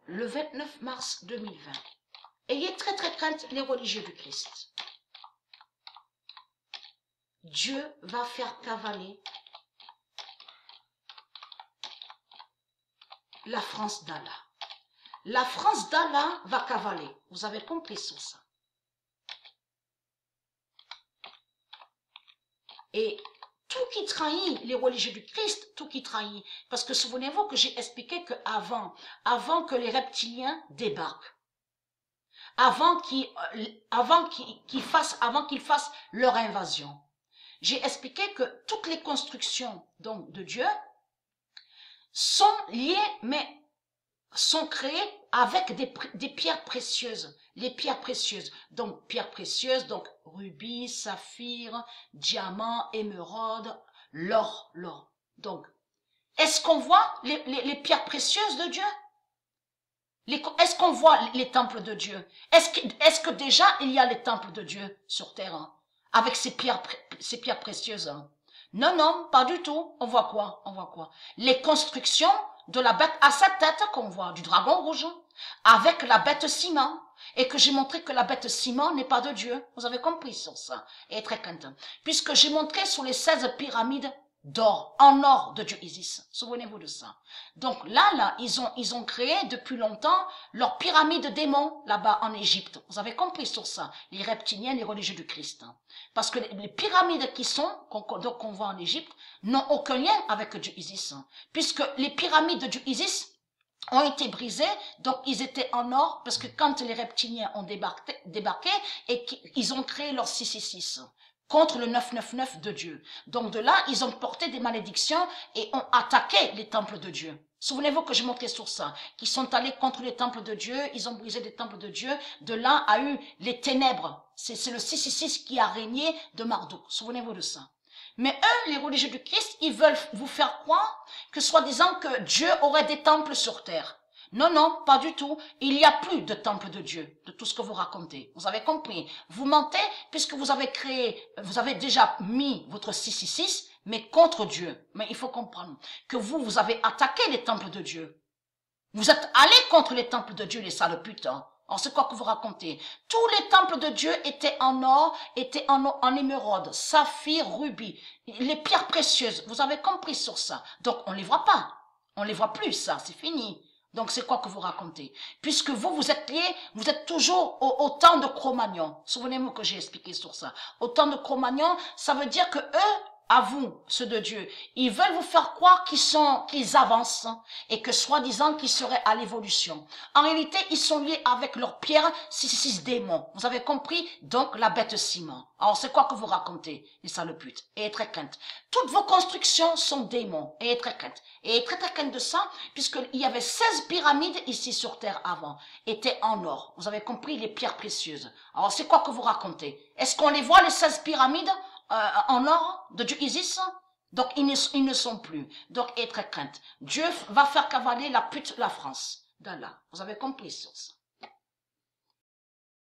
le 29 mars 2020. Ayez très crainte les religieux du Christ. Dieu va faire cavaler la France d'Allah. La France d'Allah va cavaler. Vous avez compris sur ça. Et tout qui trahit les religieux du Christ, tout qui trahit, parce que souvenez-vous que j'ai expliqué que avant que les reptiliens débarquent, avant qu'ils fassent leur invasion, j'ai expliqué que toutes les constructions donc de Dieu sont liées, mais sont créées avec des pierres précieuses. Les pierres précieuses, donc pierres précieuses, donc rubis, saphir, diamant, émeraude, l'or. Donc, est-ce qu'on voit les pierres précieuses de Dieu? Est-ce qu'on voit les temples de Dieu? Est-ce que déjà il y a les temples de Dieu sur terre, hein, avec ces pierres précieuses, hein? Non, pas du tout. On voit quoi? Les constructions de la bête à sa tête qu'on voit, du dragon rouge, avec la bête ciment, et que j'ai montré que la bête ciment n'est pas de Dieu. Vous avez compris sur ça, et très content. Puisque j'ai montré sur les 16 pyramides d'or, en or de Dieu Isis. Souvenez-vous de ça. Donc là, ils ont créé depuis longtemps leur pyramide démons là-bas en Égypte. Vous avez compris sur ça, les reptiliens, les religieux du Christ. Parce que les pyramides qu'on voit en Égypte n'ont aucun lien avec Dieu Isis. Puisque les pyramides de Dieu Isis ont été brisées, donc ils étaient en or, parce que quand les reptiliens ont débarqué et qu'ils ont créé leur 666 contre le 999 de Dieu. Donc de là, ils ont porté des malédictions et ont attaqué les temples de Dieu. Souvenez-vous que j'ai montré sur ça, qu'ils sont allés contre les temples de Dieu, ils ont brisé les temples de Dieu, de là a eu les ténèbres. C'est le 666 qui a régné de Marduk. Souvenez-vous de ça. Mais eux, les religieux du Christ, ils veulent vous faire croire que soi-disant que Dieu aurait des temples sur terre. Non, pas du tout. Il n'y a plus de temple de Dieu, de tout ce que vous racontez. Vous avez compris. Vous mentez puisque vous avez déjà mis votre 666, mais contre Dieu. Mais il faut comprendre que vous avez attaqué les temples de Dieu. Vous êtes allé contre les temples de Dieu, les sales putes. Alors c'est quoi que vous racontez? Tous les temples de Dieu étaient en or, en émeraude, saphir, rubis, les pierres précieuses. Vous avez compris sur ça. Donc on les voit pas. On les voit plus, ça, c'est fini. Donc c'est quoi que vous racontez? Puisque vous êtes liés, vous êtes toujours au temps de Cro-Magnon. Souvenez-vous que j'ai expliqué sur ça. Au temps de Cro-Magnon, ça veut dire que eux, à vous, ceux de Dieu, ils veulent vous faire croire qu'ils avancent et que soi-disant qu'ils seraient à l'évolution. En réalité, ils sont liés avec leurs pierres 666 démons. Vous avez compris? Donc la bête ciment. Alors c'est quoi que vous racontez, les sales putes? Et très crainte. Toutes vos constructions sont démons. Et très crainte. Et très crainte de ça, puisqu'il y avait 16 pyramides ici sur terre avant, étaient en or. Vous avez compris, les pierres précieuses. Alors c'est quoi que vous racontez? Est-ce qu'on les voit, les 16 pyramides en or de Dieu Isis? Donc ils ne sont plus. Donc et très crainte. Dieu va faire cavaler la France d'Allah. Vous avez compris sur ça.